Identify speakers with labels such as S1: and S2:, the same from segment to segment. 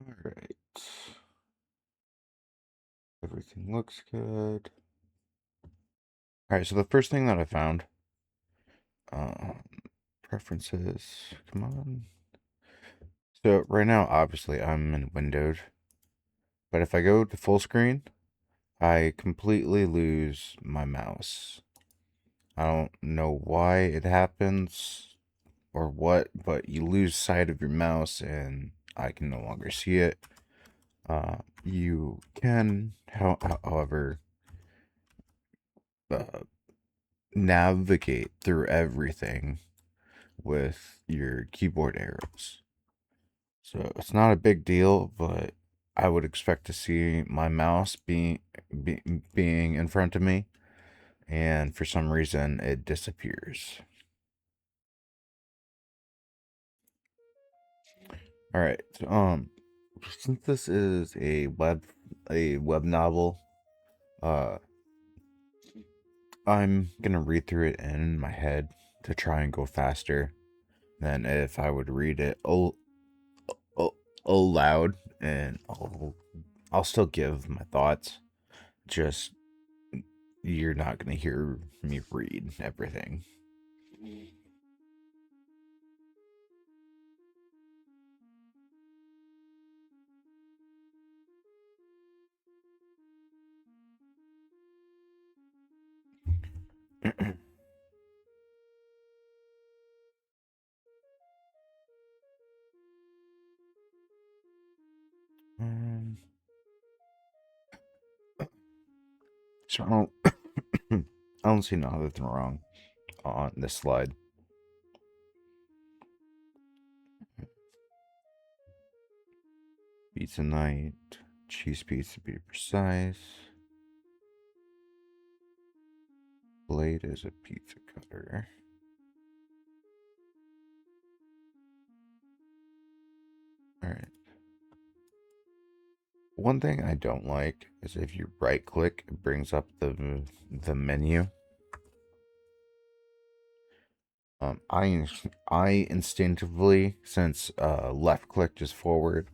S1: Alright. Everything looks good. Alright, so the first thing that I found, um, preferences, come on. So right now, obviously, I'm in windowed, but if I go to full screen, I completely lose my mouse. I don't know why it happens or what, but you lose sight of your mouse and I can no longer see it. You can, however, uh, navigate through everything with your keyboard arrows. So it's not a big deal, but I would expect to see my mouse be, being in front of me, and for some reason it disappears. All right. So, since this is a web novel, uh, I'm gonna read through it in my head to try and go faster than if I would read it oh, aloud, and I'll still give my thoughts. Just you're not gonna hear me read everything. um, so I don't see nothing wrong on this slide. Pizza night, cheese pizza to be precise. Blade is a pizza cutter. All right. One thing I don't like is if you right click, it brings up the menu. I instinctively, since left click is forward,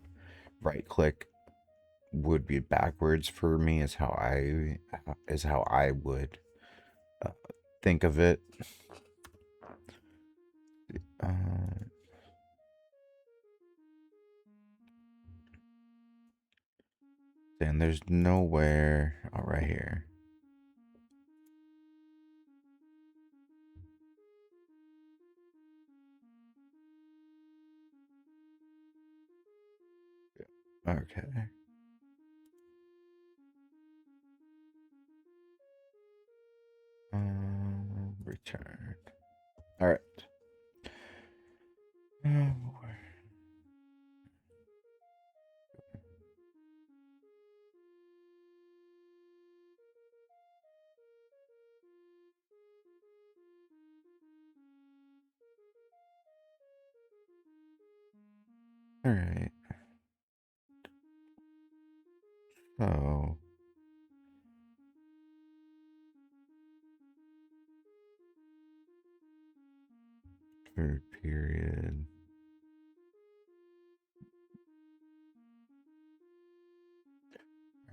S1: right click would be backwards for me is how I would uh, think of it. Uh, and there's nowhere. Oh, right here. Okay. Return. All right. All right. So, third period.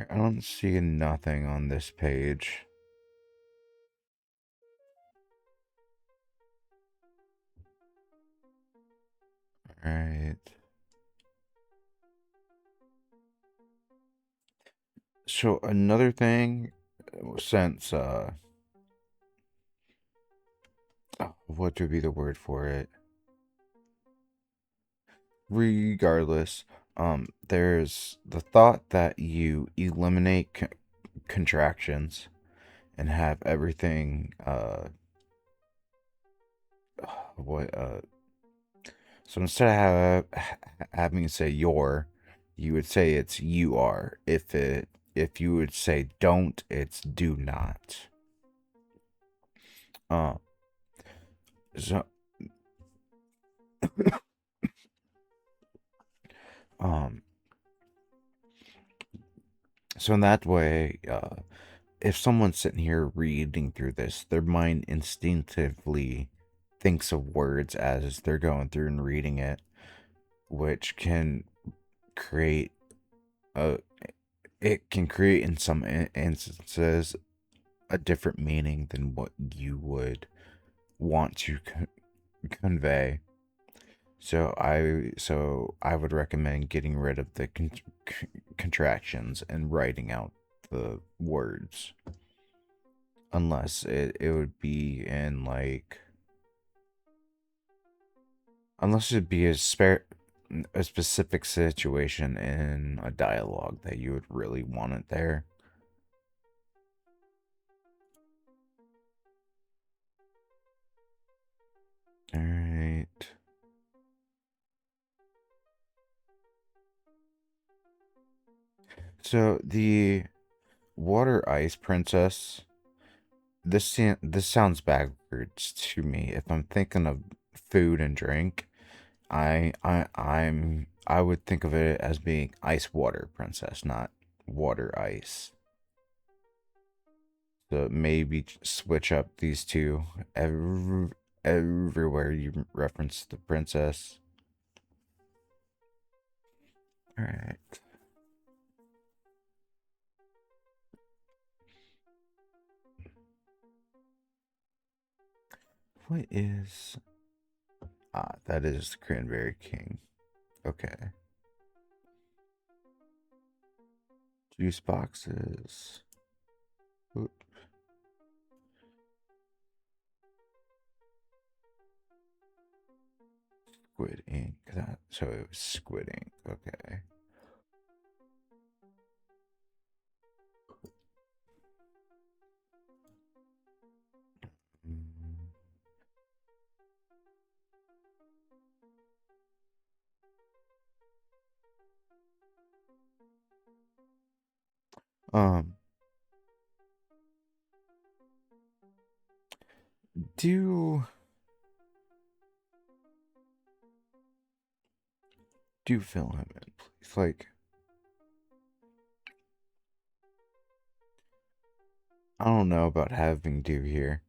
S1: I don't see nothing on this page. All right. So another thing, since what would be the word for it? Regardless, there's the thought that you eliminate contractions and have everything what so instead of having to say your, you would say it's you are. If you would say don't, it's do not. Uh, so um, so in that way, if someone's sitting here reading through this, their mind instinctively thinks of words as they're going through and reading it, which can create a it can create in some instances a different meaning than what you would want to convey. So I would recommend getting rid of the contractions and writing out the words, unless it would be in like unless it'd be a specific situation in a dialogue that you would really want it there. All right. So the water ice princess. This sounds backwards to me. If I'm thinking of food and drink, I would think of it as being ice water princess, not water ice. So maybe switch up these two everywhere you reference the princess. All right. What is that is the Cranberry King. Okay. Juice boxes. Oop, Squid ink. So it was squid ink. Okay. Mm, Um, do do fill him in, please. Like, I don't know about having do here.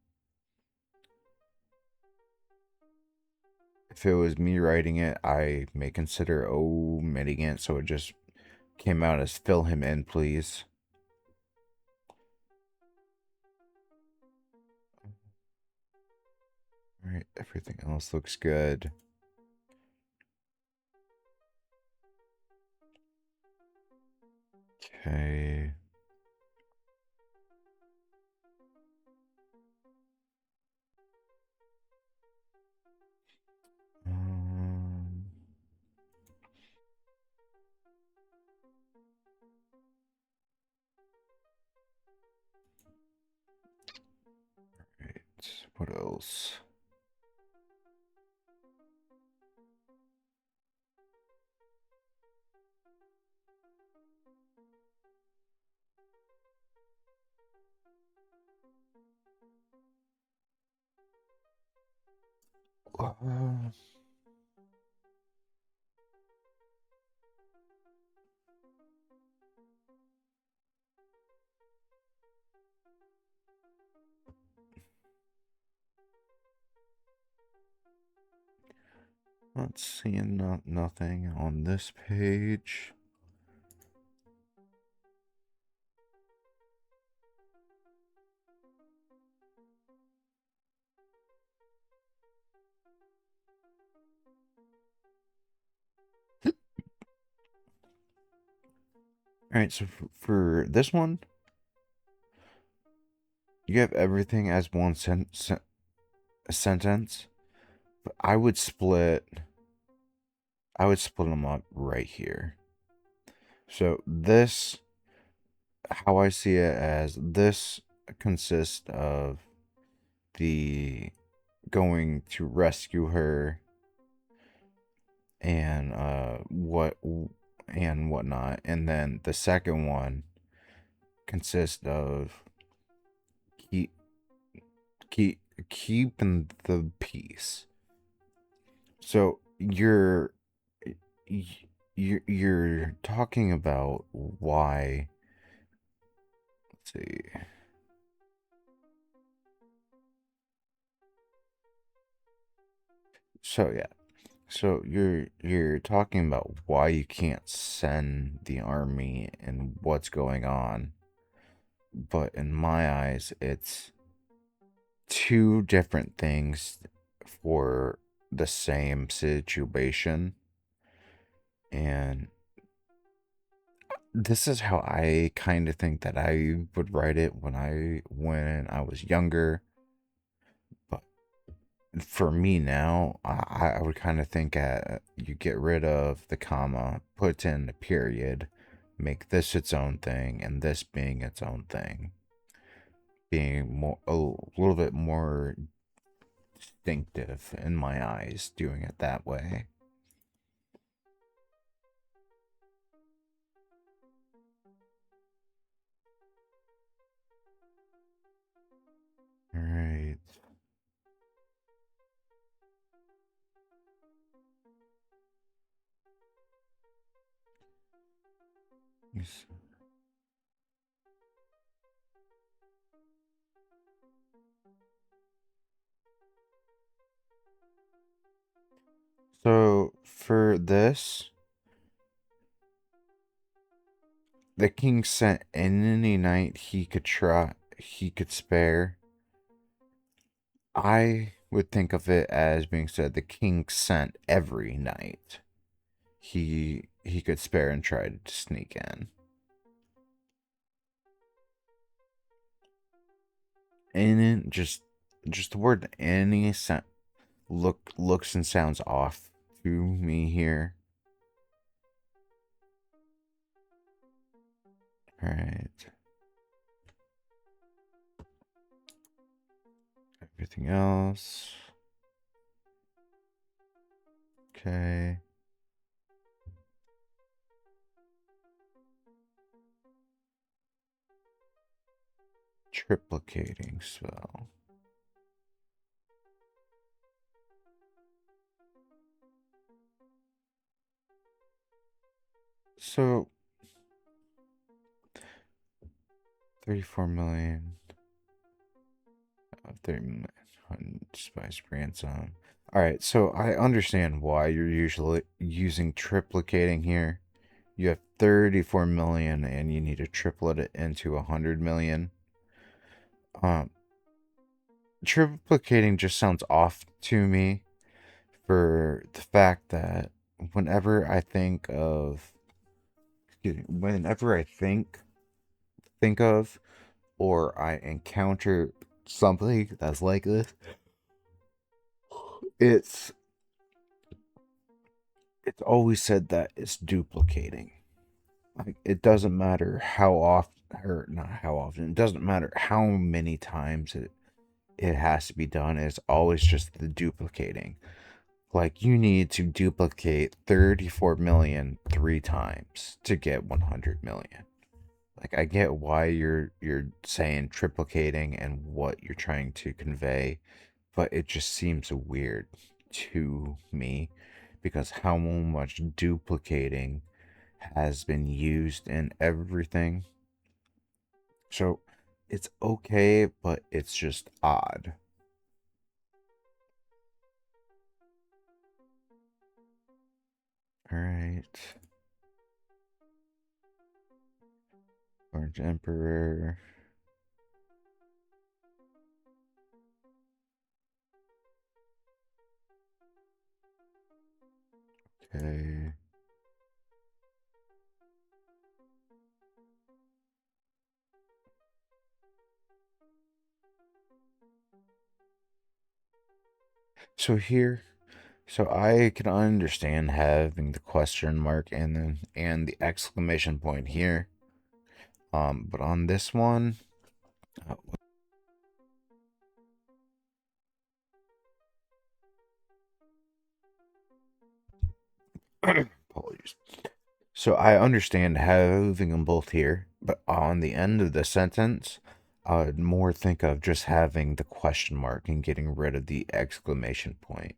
S1: If it was me writing it, I may consider omitting it so it just came out as fill him in, please. Alright, everything else looks good. Okay. Um, right. What else? Uh, not seeing nothing on this page. Alright, so for this one, you have everything as one sentence. But I would split them up right here. So this, how I see it as this consists of the going to rescue her and whatnot, and then the second one consists of keep keep keeping the peace. So you're talking about why. Let's see. So yeah. So you're talking about why you can't send the army and what's going on, but in my eyes, it's two different things for the same situation. And this is how I kind of think that I would write it when I was younger. But for me now, I would kind of think you get rid of the comma, put in the period, make this its own thing, and this being its own thing, being a little bit more distinctive in my eyes, doing it that way. All right. So for this, the king sent any knight he could spare. I would think of it as being said the king sent every knight he could spare and tried to sneak in. And just the word any looks and sounds off to me here. All right. Everything else. Okay. Triplicating spell. So 34 million. 30 million spice ransom. All right, so I understand why you're usually using triplicating here. You have 34 million and you need to triplet it into 100 million. Um, Triplicating just sounds off to me for the fact that whenever I think of, whenever I think of, or I encounter something that's like this, it's it's always said that it's duplicating. Like it doesn't matter how often, or not how often. It doesn't matter how many times it has to be done. It's always just the duplicating. Like you need to duplicate 34 million 3 times to get 100 million. Like I get why you're saying triplicating and what you're trying to convey, but it just seems weird to me because how much duplicating has been used in everything. So it's okay, but it's just odd. All right. Orange Emperor. Okay. So here, so I can understand having the question mark and the exclamation point here. But on this one, uh, apologies. So I understand having them both here, but on the end of the sentence, I would more think of just having the question mark and getting rid of the exclamation point.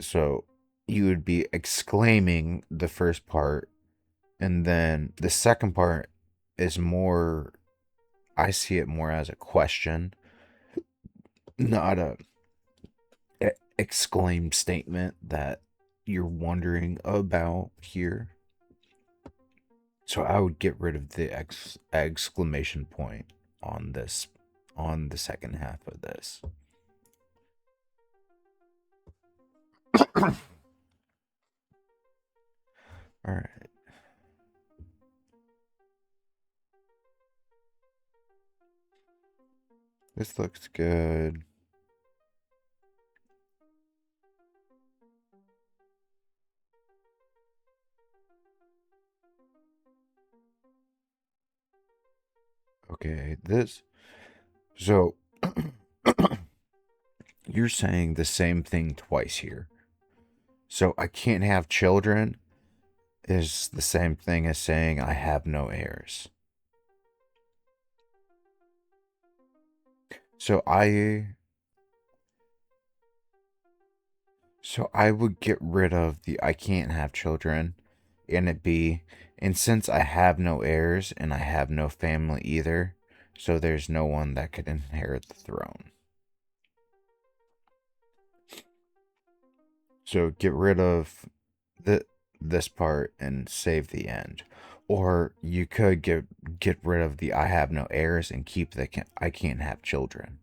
S1: So you would be exclaiming the first part, and then the second part is more, I see it more as a question, not a exclaim statement that you're wondering about here. So I would get rid of the exclamation point on this, on the second half of this. All right. This looks good. Okay, this. So you're saying the same thing twice here. So I can't have children is the same thing as saying I have no heirs. So I would get rid of the I can't have children and it be, and since I have no heirs and I have no family either, so there's no one that could inherit the throne. So get rid of the this part and save the end. Or you could get rid of the I have no heirs and keep the I can't have children.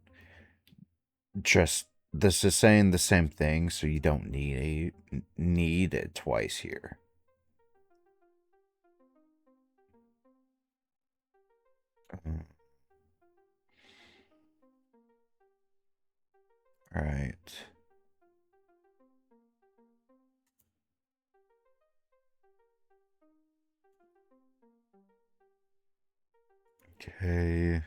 S1: Just this is saying the same thing, so you don't need it twice here. All right. Okay.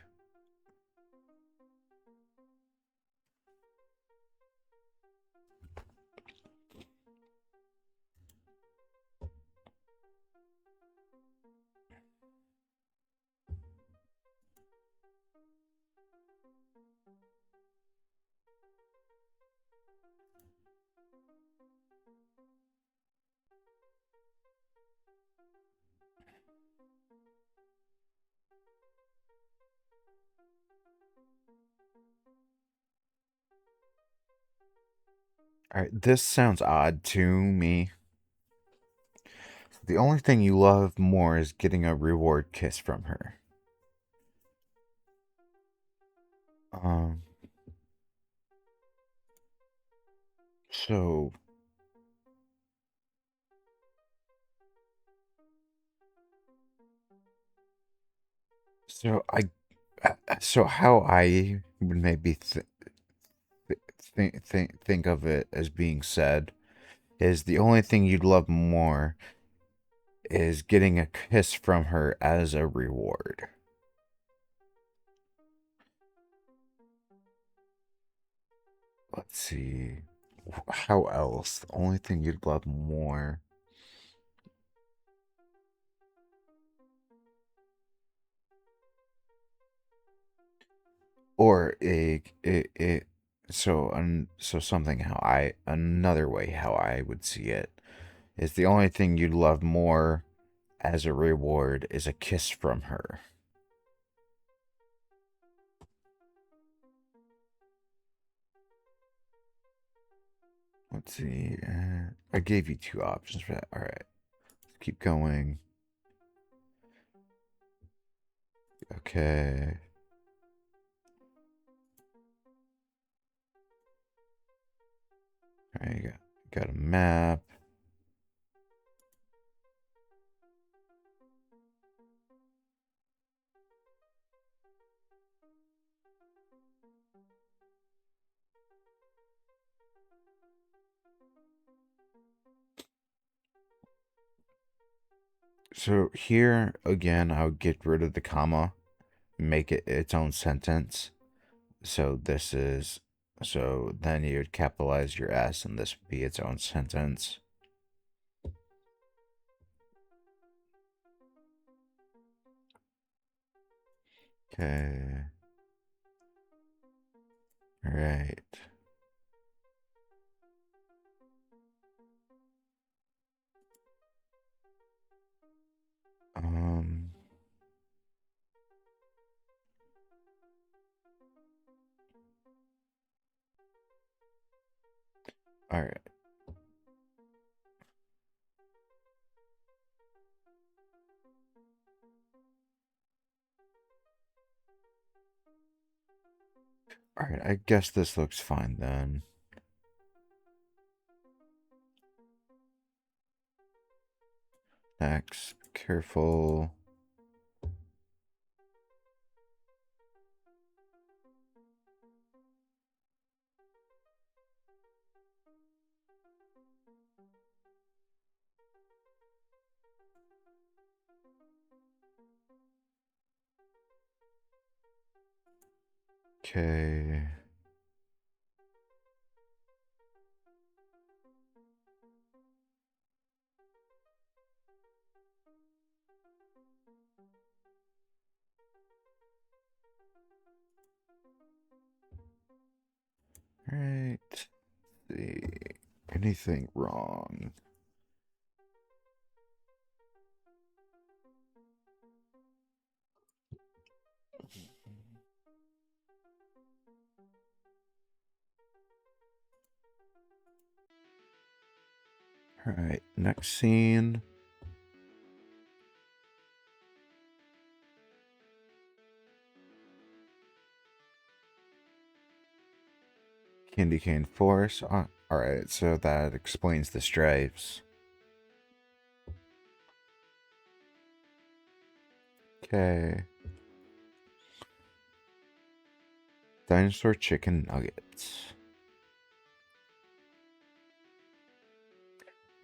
S1: All right. This sounds odd to me. The only thing you love more is getting a reward kiss from her. Um. So. So I. So how I would maybe think of it as being said is the only thing you'd love more is getting a kiss from her as a reward. Let's see. How else? The only thing you'd love more. Or so something how I another way how I would see it is the only thing you'd love more as a reward is a kiss from her. Let's see. I gave you two options for that. All right, let's keep going. Okay. All right, got a map. So here again, I would get rid of the comma, make it its own sentence. So this is, so then you would capitalize your S and this would be its own sentence. Okay. All right. Um, All right. All right, I guess this looks fine then. Next, careful. Okay. Right. Let's see. Anything wrong? All right, next scene. Candy cane force. All right, so that explains the stripes. Okay. Dinosaur chicken nuggets.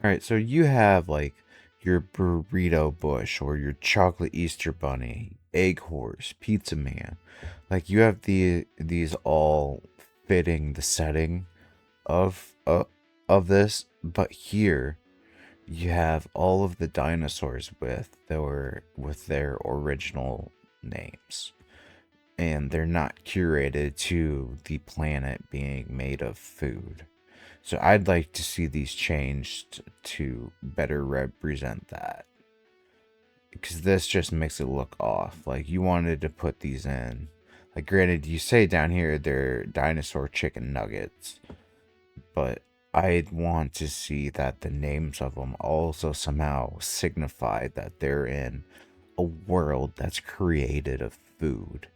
S1: All right, so you have like your burrito bush or your chocolate Easter bunny, egg horse, pizza man. Like you have these all fitting the setting of this, but here you have all of the dinosaurs with their original names, and they're not curated to the planet being made of food. So I'd like to see these changed to better represent that. Because this just makes it look off. Like you wanted to put these in. Like granted, you say down here they're dinosaur chicken nuggets, but I'd want to see that the names of them also somehow signify that they're in a world that's created of food.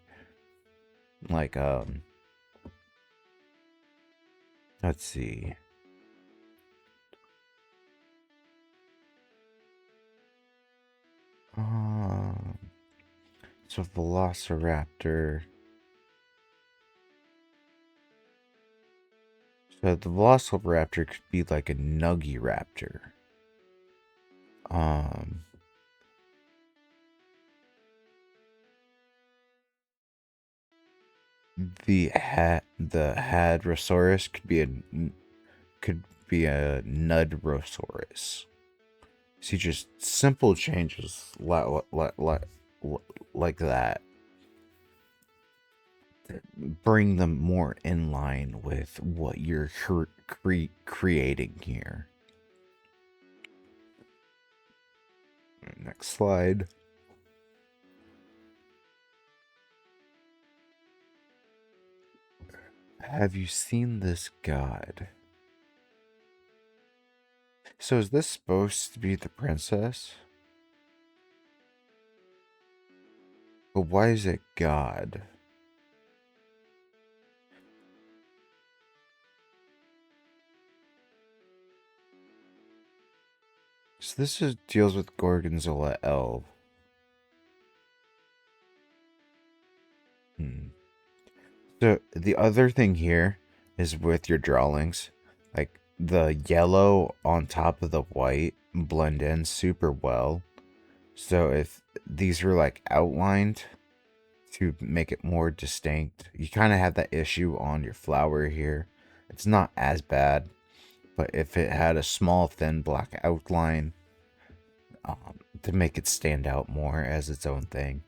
S1: Like let's see. Um, so Velociraptor. So the Velociraptor could be like a Nuggy Raptor. Um, the Hadrosaurus could be a Nudrosaurus. See, just simple changes like that bring them more in line with what you're creating here. Next slide. Have you seen this god? So is this supposed to be the princess? But why is it god? So this deals with Gorgonzola elf. So the other thing here is with your drawings, like the yellow on top of the white blend in super well. So if these were like outlined to make it more distinct, you kind of have that issue on your flower here. It's not as bad, but if it had a small thin black outline to make it stand out more as its own thing.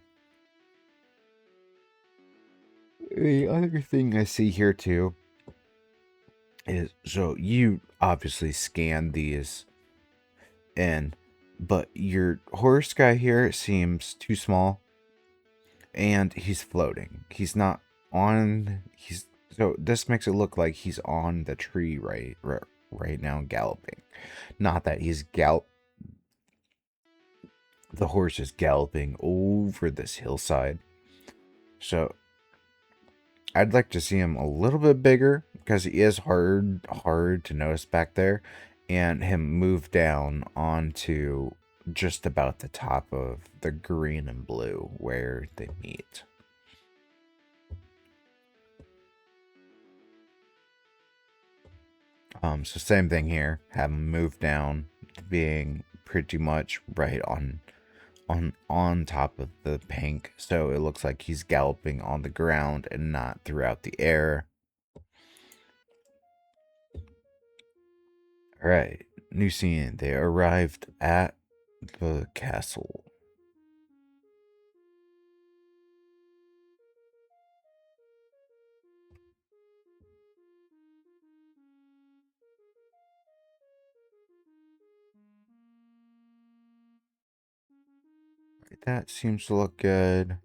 S1: The other thing I see here too is, so you obviously scan these in, but your horse guy here seems too small, and he's floating. He's not on. He's so this makes it look like he's on the tree, right? right now galloping. Not that the horse is galloping over this hillside. So I'd like to see him a little bit bigger because he is hard to notice back there, and him move down onto just about the top of the green and blue where they meet. So same thing here. Have him move down, being pretty much right on top of the pink, so it looks like he's galloping on the ground and not throughout the air. All right, new scene. They arrived at the castle. That seems to look good.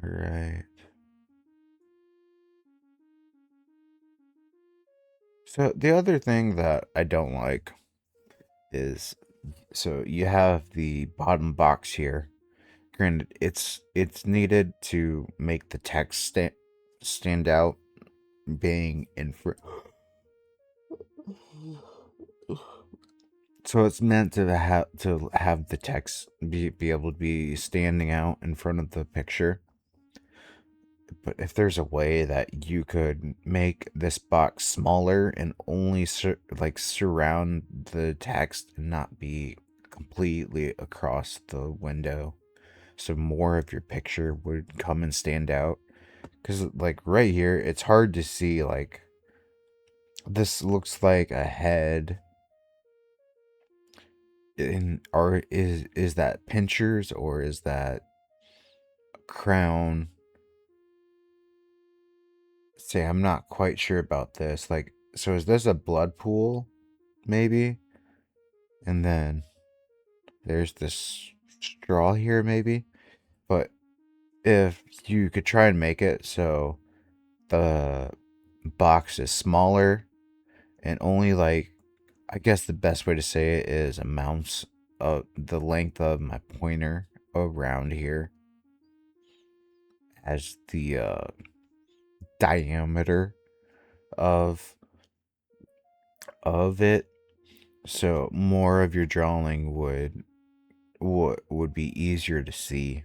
S1: All right. So the other thing that I don't like is, so you have the bottom box here. Granted, it's needed to make the text stand out, being in front. So it's meant to have the text be able to be standing out in front of the picture. But if there's a way that you could make this box smaller and only surround the text and not be completely across the window, so more of your picture would come and stand out. Because like right here, it's hard to see. Like this looks like a head. Or is that Pinchers or is that Crown? Say, I'm not quite sure about this. Like, so is this a blood pool, maybe? And then there's this straw here, maybe? But if you could try and make it so the box is smaller and only like, I guess the best way to say it is amounts of the length of my pointer around here as the diameter of it, so more of your drawing would be easier to see.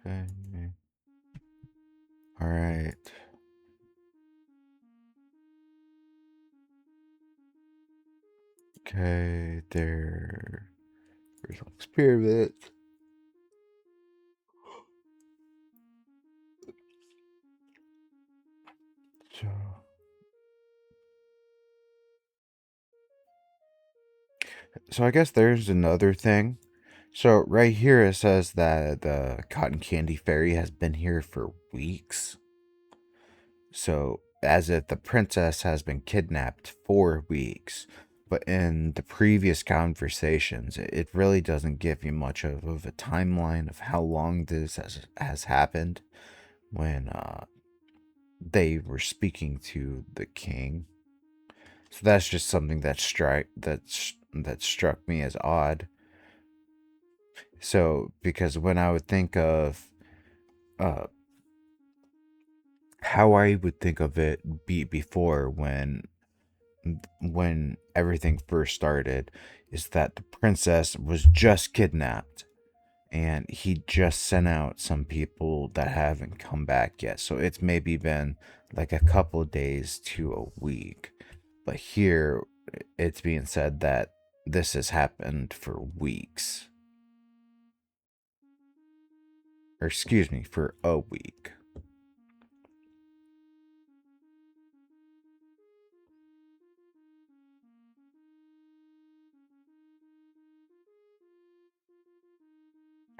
S1: Okay. All right. Okay, there's an experiment. So, so I guess there's another thing. So right here it says that the cotton candy fairy has been here for weeks. So as if the princess has been kidnapped for weeks. But in the previous conversations, it really doesn't give you much of a timeline of how long this has happened when they were speaking to the king. So that's just something that struck me as odd. So because when I would think of uh, how I would think of it before when everything first started, is that the princess was just kidnapped and he just sent out some people that haven't come back yet. So it's maybe been like a couple of days to a week. But here it's being said that this has happened for weeks. Or excuse me, for a week.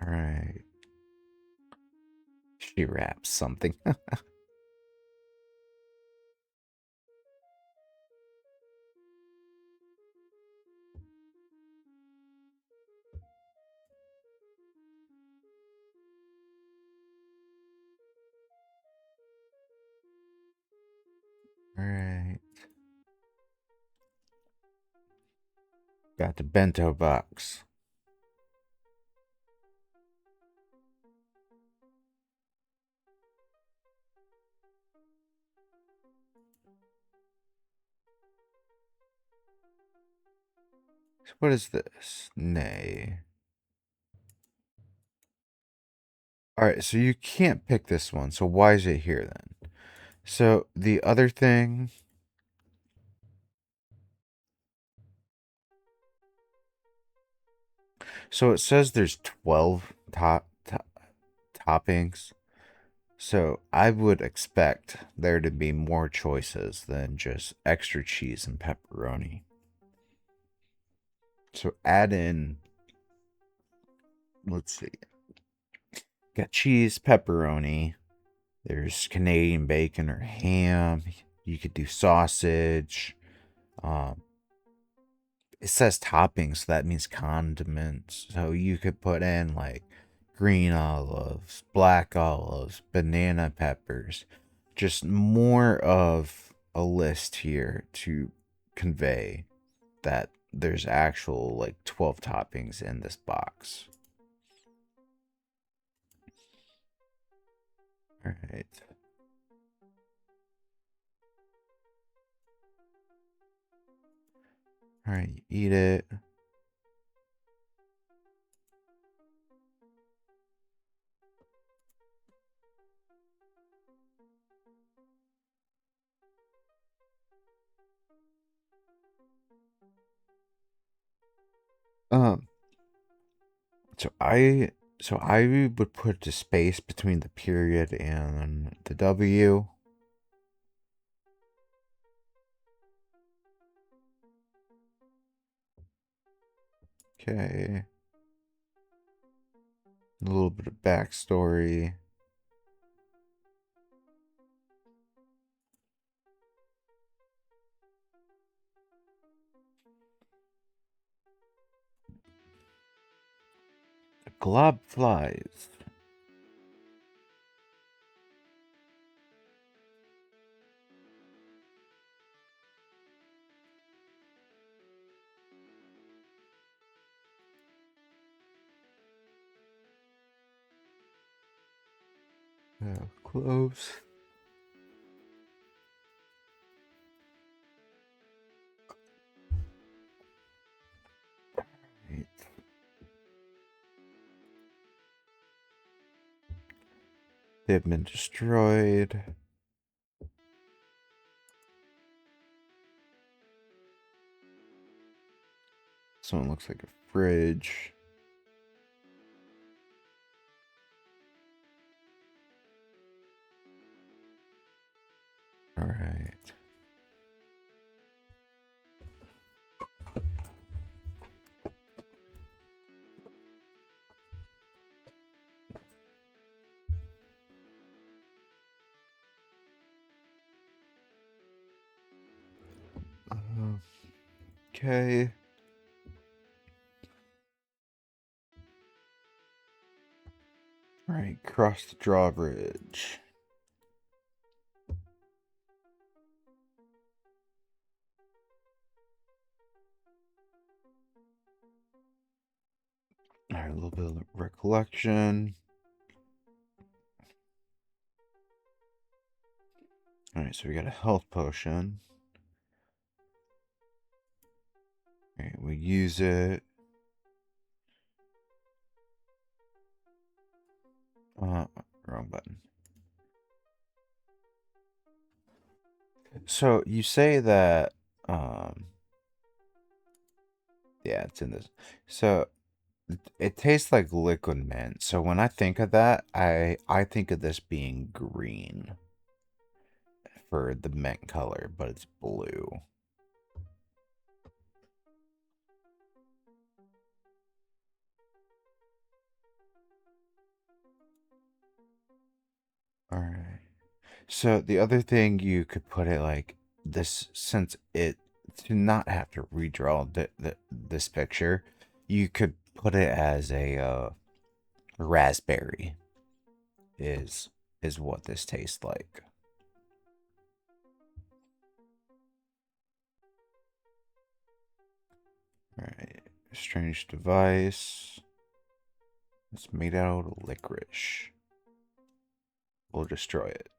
S1: All right. She wraps something. Alright. Got the bento box. So what is this? Nay. Alright, so you can't pick this one. So why is it here then? So the other thing. So it says there's 12 toppings. So I would expect there to be more choices than just extra cheese and pepperoni. So add in, let's see, got cheese, pepperoni. There's Canadian bacon or ham. You could do sausage. Um, it says toppings, so that means condiments. So you could put in like green olives, black olives, banana peppers. Just more of a list here to convey that there's actual like 12 toppings in this box. All right. All right, eat it. Um so I would put the space between the period and the W. Okay. A little bit of backstory. The glob flies. Cloves. Right. They've been destroyed. This one looks like a fridge. All right. Okay. All right. Cross the drawbridge. All right. A little bit of recollection. All right. So we got a health potion. All right. We use it. Wrong button. So you say that, yeah, it's in this. So it tastes like liquid mint. So when I think of that, I think of this being green for the mint color, but it's blue. So the other thing you could put it like this, since it to not have to redraw this picture, you could put it as a raspberry is is what this tastes like. All right, strange device. It's made out of licorice. We'll destroy it.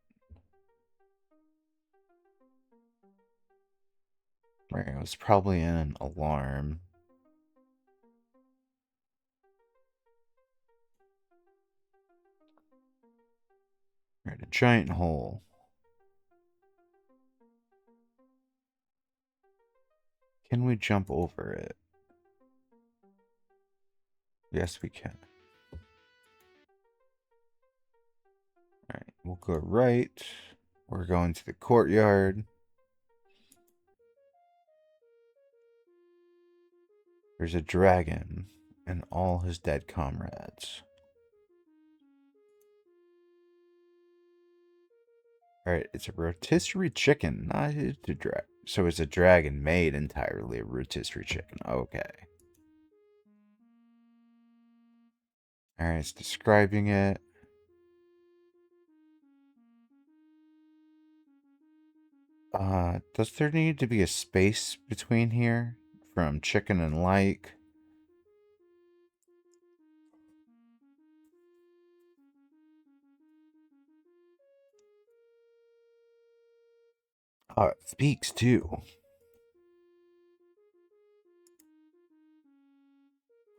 S1: Right, it was probably in an alarm. Right, a giant hole. Can we jump over it? Yes, we can. Alright, we'll go right. We're going to the courtyard. There's a dragon and all his dead comrades. Alright, it's a rotisserie chicken, not a dragon. So it's a dragon made entirely of rotisserie chicken. Okay. Alright, it's describing it. Does there need to be a space between here? From chicken and like? Oh, it speaks too.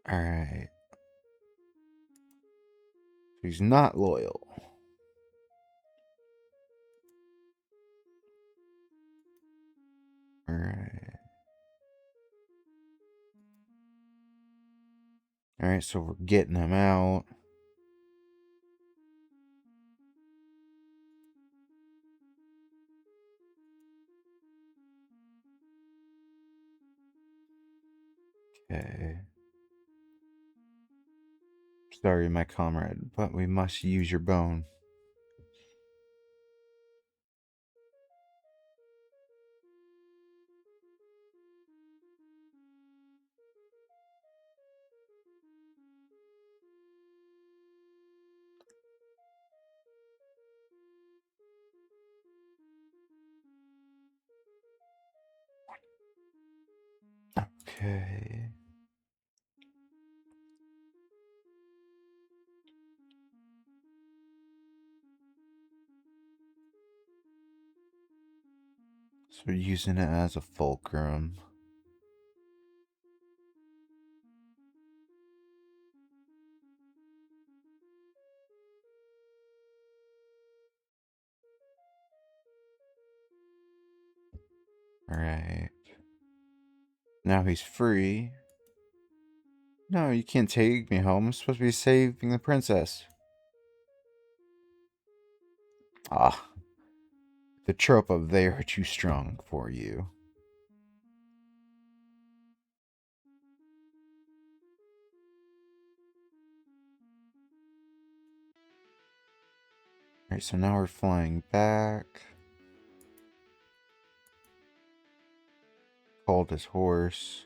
S1: Alright. He's not loyal. Alright. Alright, so we're getting him out. Okay. Sorry, my comrade, but we must use your bone. Okay. So we're using it as a fulcrum. Alright. Now he's free. No, you can't take me home. I'm supposed to be saving the princess. Ah, the trope of they are too strong for you. Alright, so now we're flying back. Called his horse.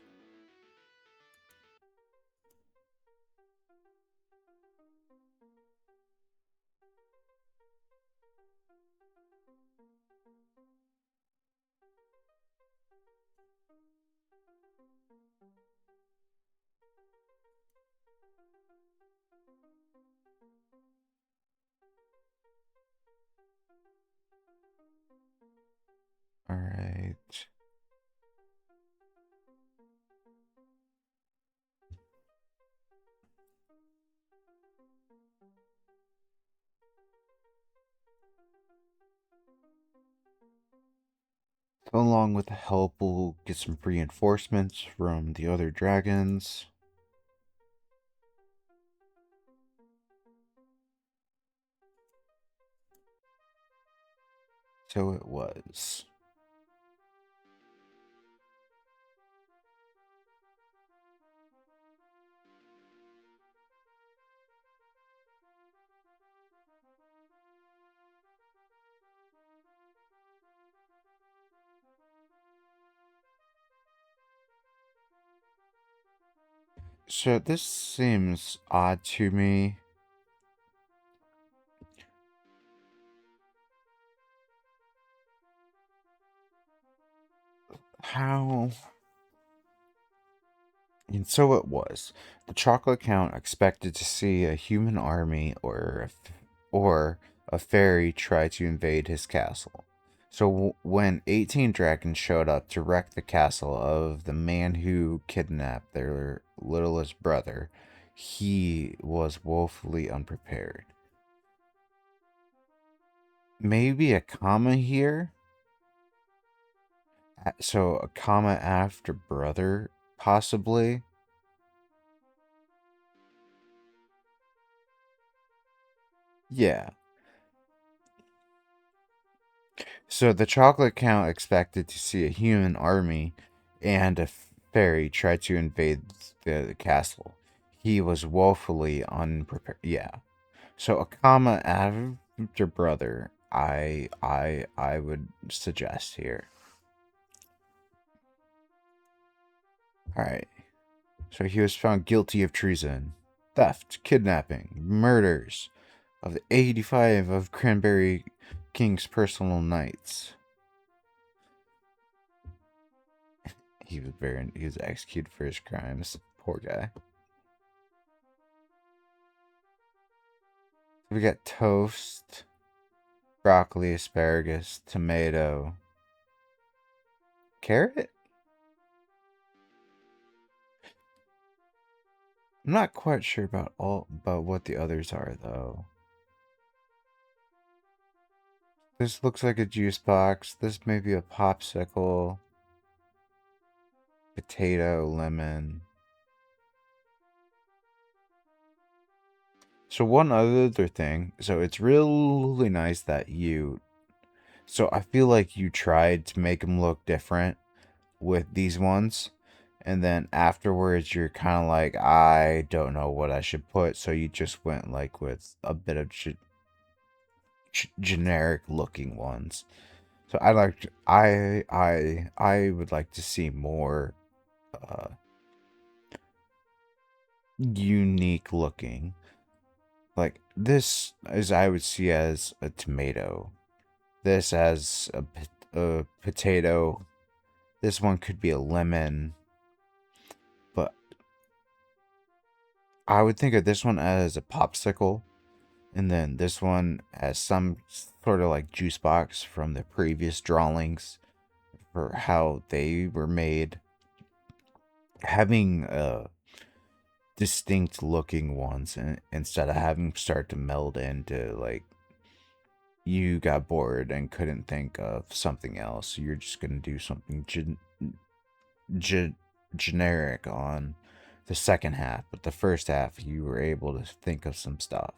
S1: Alright. So along with the help, we'll get some reinforcements from the other dragons. So it was. So this seems odd to me. How? And so it was. The chocolate count expected to see a human army or a fairy try to invade his castle. So when 18 dragons showed up to wreck the castle of the man who kidnapped their littlest brother, he was woefully unprepared. Maybe a comma here? So a comma after brother, possibly? Yeah. So the chocolate count expected to see a human army and a fairy try to invade the castle. He was woefully unprepared. Yeah. So a comma after brother, I would suggest here. All right. So he was found guilty of treason, theft, kidnapping, murders of the 85 of Cranberry King's personal knights. He was executed for his crimes. Poor guy. We got toast, broccoli, asparagus, tomato, carrot. I'm not quite sure about what the others are though. This looks like a juice box. This may be a popsicle, potato, lemon. So one other thing. So it's really nice that you. So I feel like you tried to make them look different with these ones. And then afterwards, you're kind of like, I don't know what I should put. So you just went like with a bit of generic looking ones. So I would like to see more uh, unique looking. Like this is I would see as a tomato. This as a potato. This one could be a lemon. But I would think of this one as a popsicle. And then this one as some sort of like juice box from the previous drawings for how they were made. Having distinct looking ones instead of having start to meld into like you got bored and couldn't think of something else. You're just going to do something ge- generic on the second half, but the first half you were able to think of some stuff.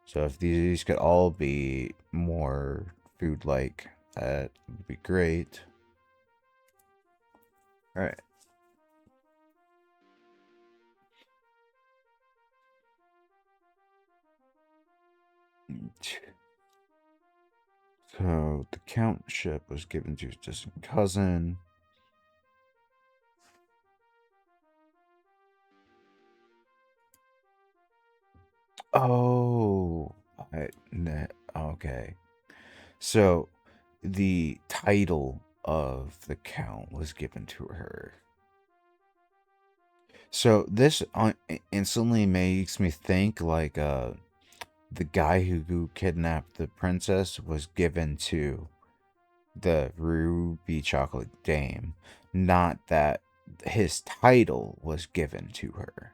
S1: So if these could all be more food like, that would be great. All right. So the countship was given to his distant cousin. Oh, okay. So the title of the count was given to her. So this instantly makes me think like the guy who kidnapped the princess was given to the Ruby Chocolate Dame, not that his title was given to her.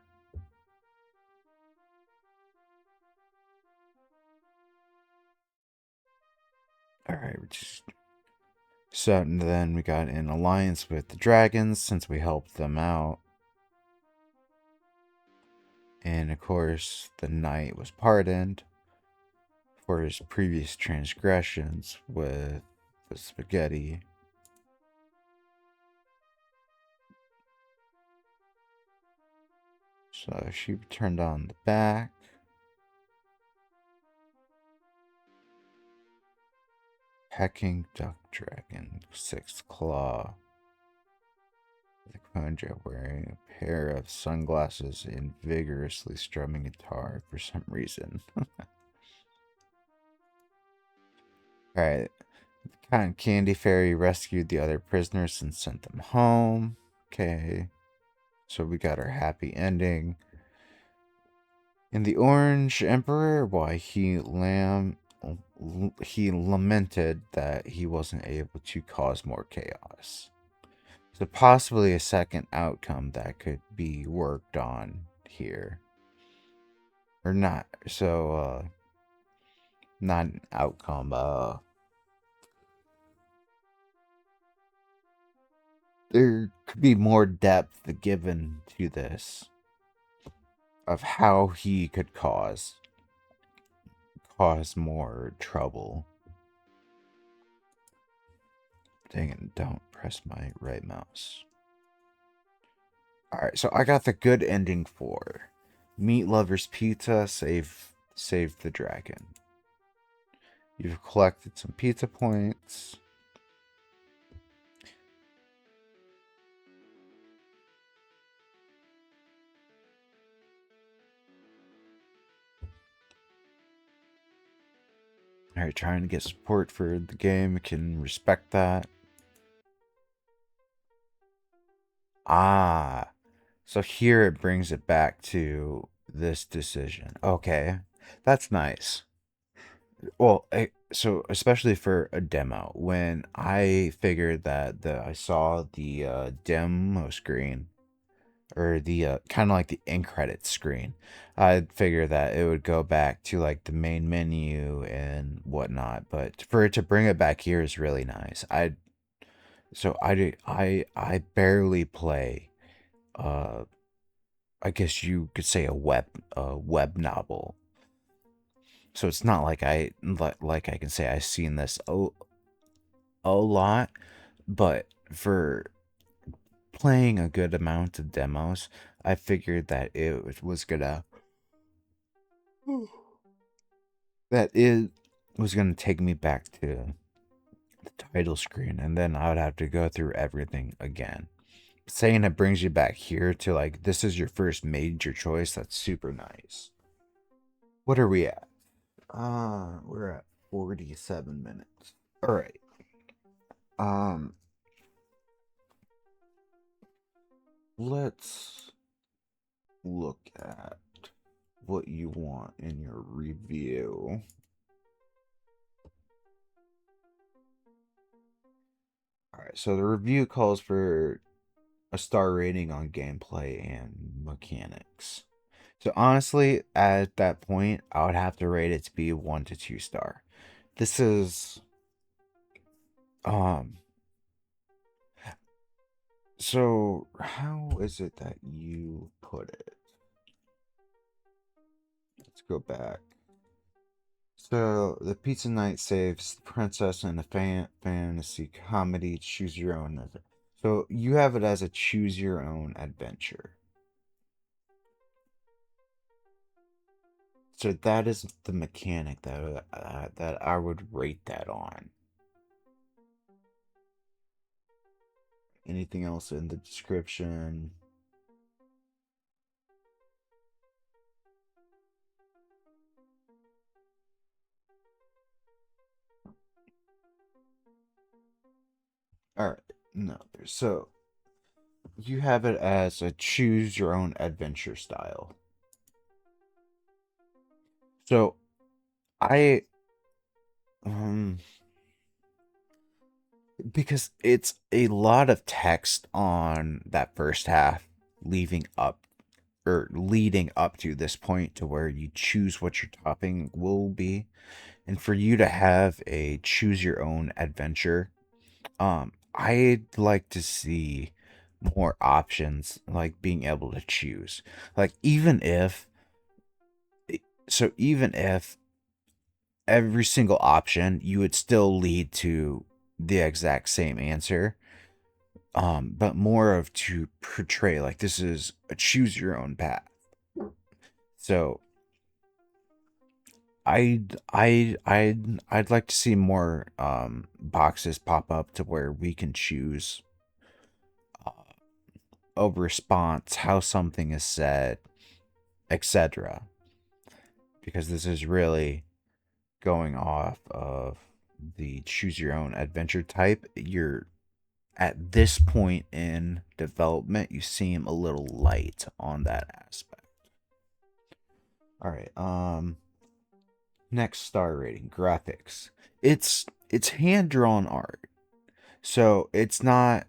S1: All right, so then we got an alliance with the dragons since we helped them out. And of course, the knight was pardoned for his previous transgressions with the spaghetti. So she turned on the back. Hecking duck dragon, sixth claw. The Conja wearing a pair of sunglasses and vigorously strumming guitar for some reason. Alright. The Cotton Candy Fairy rescued the other prisoners and sent them home. Okay. So we got our happy ending. In the Orange Emperor, why he lamented that he wasn't able to cause more chaos. So possibly a second outcome that could be worked on here. Or not. So not an outcome, there could be more depth given to this of how he could cause more trouble. Dang it, don't press my right mouse. Alright, so I got the good ending for Meat Lover's Pizza, save the dragon. You've collected some pizza points. Alright, trying to get support for the game. Can respect that. Ah, so here it brings it back to this decision. Okay, that's nice. Well, so especially for a demo, when I figured that I saw the demo screen or the kind of like the end credits screen, I'd figure that it would go back to like the main menu and whatnot. But for it to bring it back here is really nice. I barely play. Uh, I guess you could say a web novel. So it's not like like I can say I've seen this a lot, but for playing a good amount of demos, I figured that it was gonna that it was gonna take me back to the title screen, and then I would have to go through everything again. Saying it brings you back here to like this is your first major choice. That's super nice. What are we at? We're at 47 minutes. All right. Um, let's look at what you want in your review. Alright, so the review calls for a star rating on gameplay and mechanics. So honestly, at that point, I would have to rate it to be 1 to 2 star. This is um so how is it that you put it? Let's go back. So the Pizza Night saves the princess in a fantasy comedy. Choose your own. So you have it as a choose your own adventure. So that is the mechanic that I would rate that on. Anything else in the description? All right, no. So you have it as a choose your own adventure style. So I because it's a lot of text on that first half leaving up or leading up to this point to where you choose what your topping will be, and for you to have a choose your own adventure, I'd like to see more options, like being able to choose, like even if every single option you would still lead to the exact same answer, but more of to portray like this is a choose your own path. So I'd like to see more boxes pop up to where we can choose a response, how something is said, etc. Because this is really going off of the choose your own adventure type. You're at this point in development, you seem a little light on that aspect. All right. Next star rating, graphics. It's hand drawn art. So it's not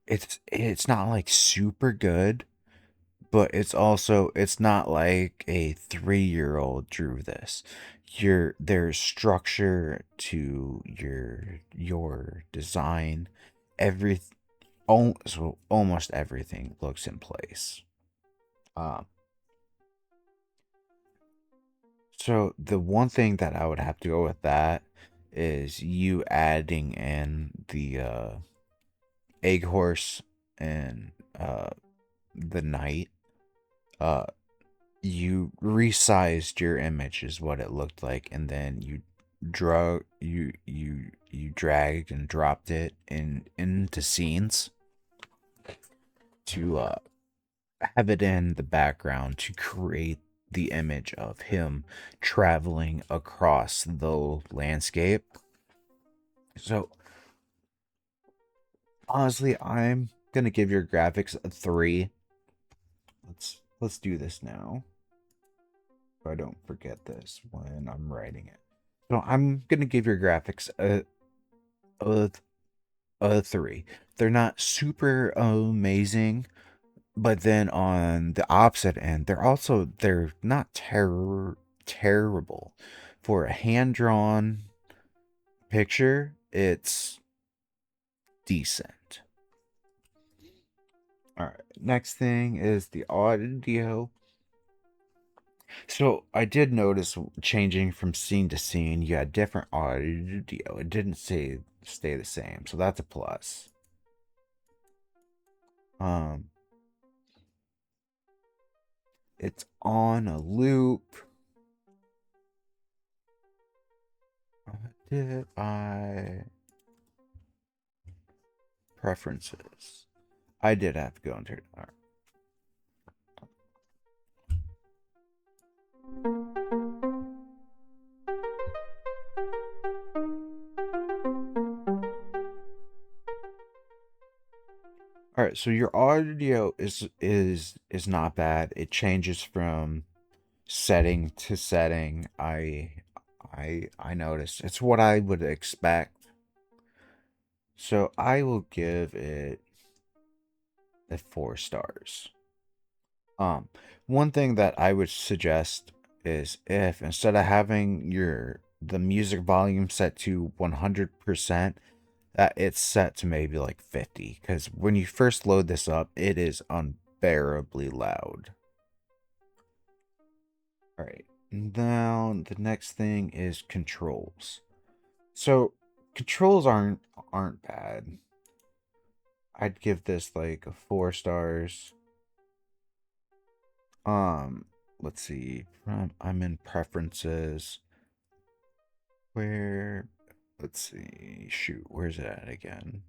S1: like super good, but it's not like a 3-year-old drew this. There's structure to your design. Every so almost everything looks in place. Um, so the one thing that I would have to go with that is you adding in the egg horse and the knight. Uh, you resized your image is what it looked like, and then you dragged and dropped it into scenes to have it in the background to create the image of him traveling across the landscape. So honestly, I'm gonna give your graphics a 3. Let's do this now, so I don't forget this when I'm writing it. So I'm gonna give your graphics a, a 3. They're not super amazing, but then on the opposite end, they're not terrible. For a hand drawn picture, it's decent. All right. Next thing is the audio. So I did notice changing from scene to scene, you had different audio. It didn't stay the same, so that's a plus. Um, it's on a loop. Did I preferences? I did have to go into it. All right. All right, so your audio is not bad. It changes from setting to setting. I noticed. It's what I would expect. So I will give it a 4 stars. One thing that I would suggest is if instead of having the music volume set to 100%, that it's set to maybe like 50, because when you first load this up, it is unbearably loud. All right, now the next thing is controls. So controls aren't bad. I'd give this like a 4 stars. Um, let's see. I'm in preferences. Where? Let's see. Shoot, where's it at again?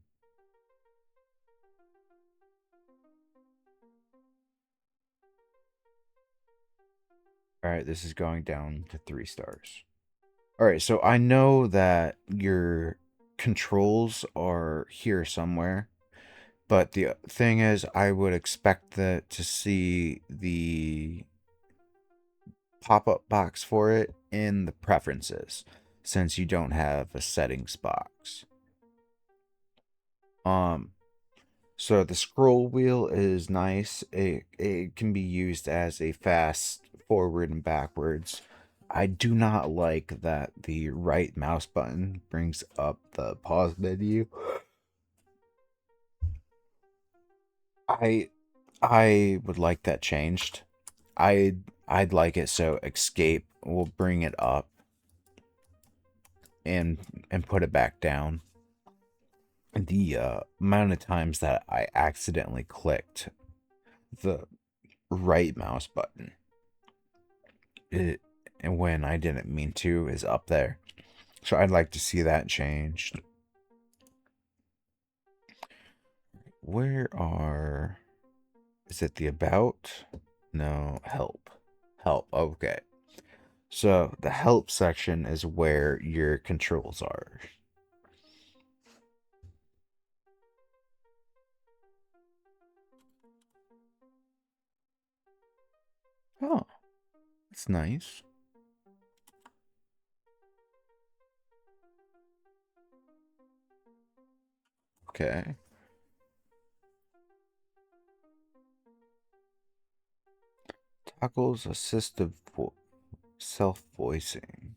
S1: All right, this is going down to 3 stars. All right, so I know that your controls are here somewhere, but the thing is, I would expect to see the pop-up box for it in the preferences, since you don't have a settings box. Um, so the scroll wheel is nice. It can be used as a fast forward and backwards. I do not like that the right mouse button brings up the pause menu. I I would like that changed. I'd like it so escape will bring it up and put it back down. The amount of times that I accidentally clicked the right mouse button, it, and when I didn't mean to, is up there. So I'd like to see that changed. where are... Is it the about? No, help. Help, okay. So the help section is where your controls are. Oh, that's nice. Okay. Toggles assistive self-voicing.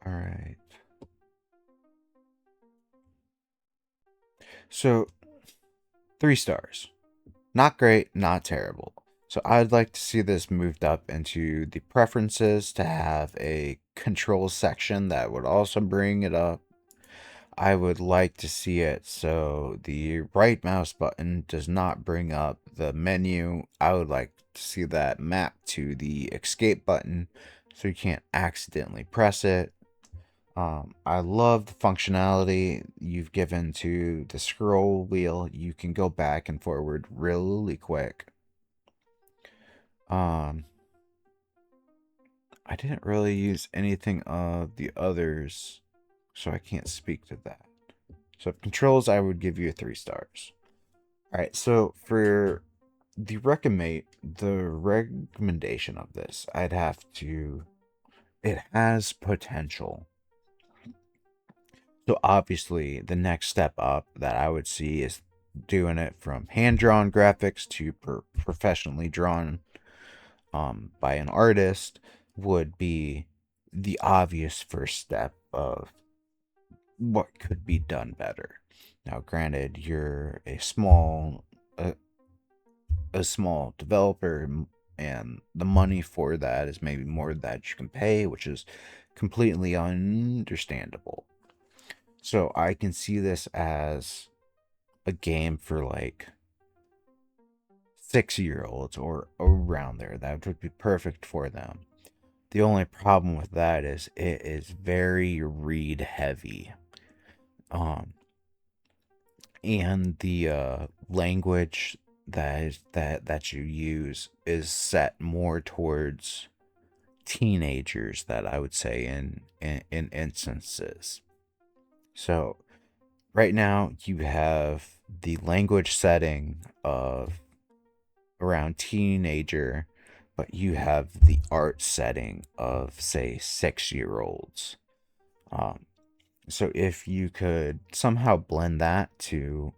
S1: All right. So 3 stars. Not great, not terrible. So I'd like to see this moved up into the preferences to have a control section that would also bring it up. I would like to see it so the right mouse button does not bring up the menu. I would like to see that mapped to the escape button so you can't accidentally press it. I love the functionality you've given to the scroll wheel. You can go back and forward really quick. Um, I didn't really use anything of the others, so I can't speak to that. So controls, I would give you 3 stars. All right, so for the recommendation of this, I'd have to. It has potential. So obviously, the next step up that I would see is doing it from hand-drawn graphics to professionally drawn by an artist would be the obvious first step of what could be done better. Now, granted, you're a small developer, and the money for that is maybe more that you can pay, which is completely understandable. So I can see this as a game for like 6-year-olds or around there. That would be perfect for them. The only problem with that is it is very read heavy. Um, and the language that you use is set more towards teenagers that I would say in instances. So right now you have the language setting of around teenager, but you have the art setting of say 6-year-olds. Um, so if you could somehow blend that to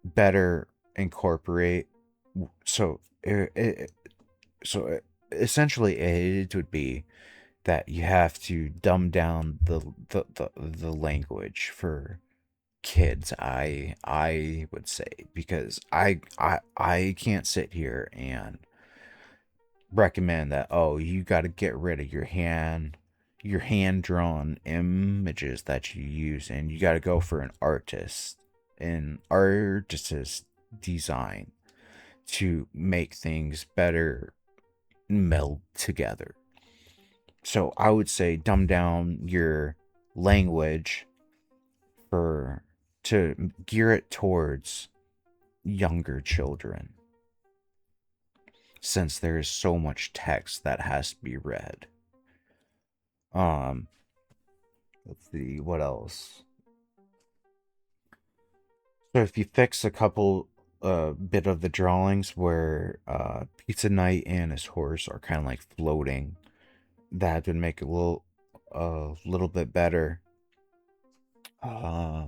S1: better incorporate, so essentially it would be that you have to dumb down the language for kids. I would say, because I can't sit here and recommend that, oh, you got to get rid of your hand drawn images that you use, and you got to go for an artist's design to make things better meld together. So I would say dumb down your language for to gear it towards younger children, since there is so much text that has to be read. Um, let's see what else. So if you fix a couple bit of the drawings where Pizza Knight and his horse are kind of like floating, that would make it a little bit better. Uh,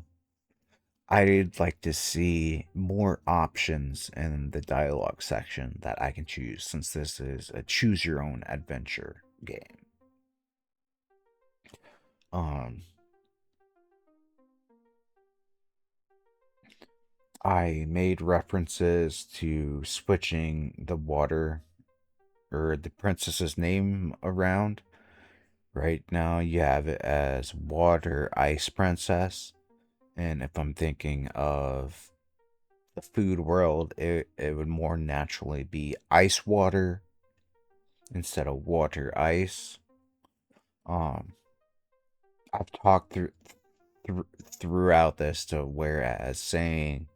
S1: I'd like to see more options in the dialogue section that I can choose, since this is a choose your own adventure game. Um, I made references to switching the water or the princess's name around. Right now, you have it as Water Ice Princess. And if I'm thinking of the food world, it would more naturally be ice water instead of water ice. Um, I've talked throughout this to whereas saying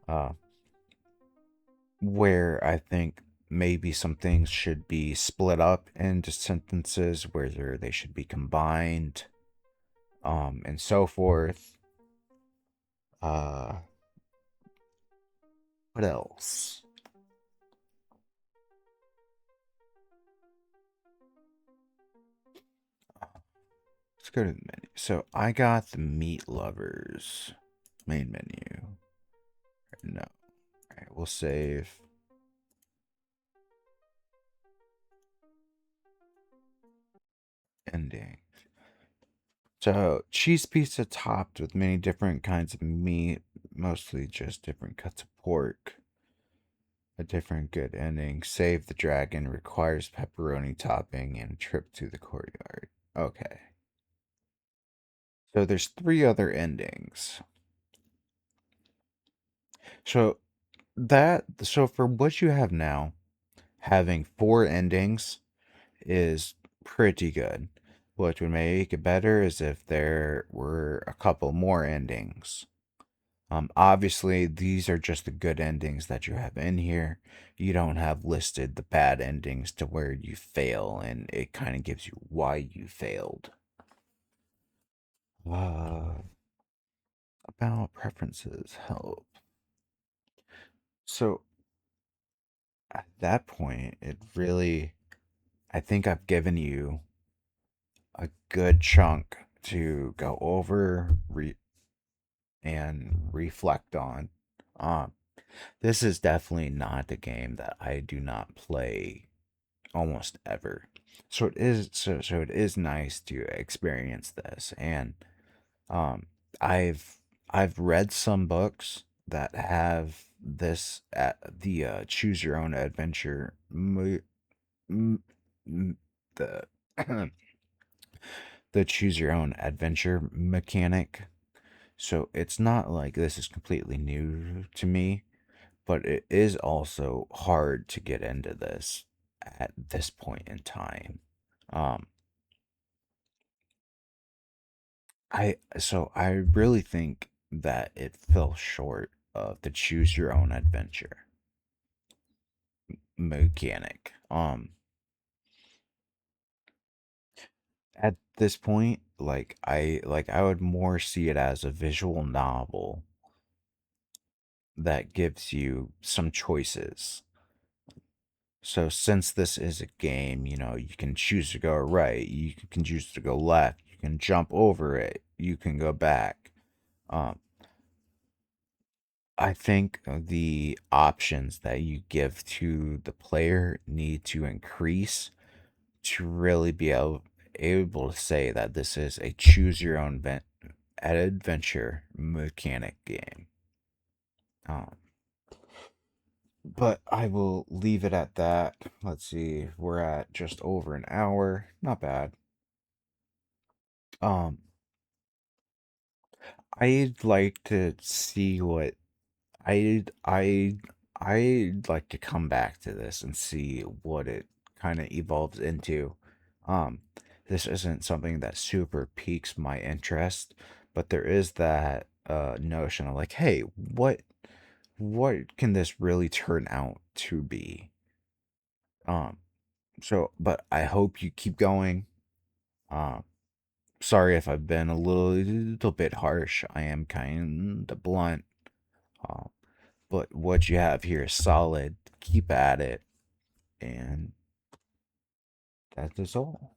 S1: uh, where I think maybe some things should be split up into sentences, where they should be combined, and so forth. Uh, what else? Let's go to the menu. So I got the meat lovers main menu. No. All right, we'll save ending. So cheese pizza topped with many different kinds of meat, mostly just different cuts of pork. A different good ending. Save the dragon requires pepperoni topping and a trip to the courtyard. Okay. So there's three other endings. So for what you have now, having four endings is pretty good. What would make it better is if there were a couple more endings. Obviously, these are just the good endings that you have in here. You don't have listed the bad endings to where you fail, and it kind of gives you why you failed. Uh, about preferences, help. So at that point, it really, I think I've given you a good chunk to go over and reflect on. Um, this is definitely not a game that I do not play almost ever. So it is nice to experience this. And um I've I've read some books that have this at the choose your own adventure m- the the choose your own adventure mechanic. So it's not like this is completely new to me, but it is also hard to get into this at this point in time. Um, I really think that it fell short of the choose your own adventure mechanic. At this point, I would more see it as a visual novel that gives you some choices. So since this is a game, you can choose to go right, you can choose to go left, you can jump over it, you can go back. Um, I think the options that you give to the player need to increase to really be able to say that this is a choose your own adventure mechanic game. Um, but I will leave it at that. Let's see, we're at just over an hour. Not bad. Um, I'd like to see what I I I'd like to come back to this and see what it kind of evolves into. Um, this isn't something that super piques my interest, but there is that notion of like, hey, what can this really turn out to be? Um, but I hope you keep going. Um, sorry if I've been a little bit harsh. I am kind of blunt. Um, but what you have here is solid. Keep at it, and that is all.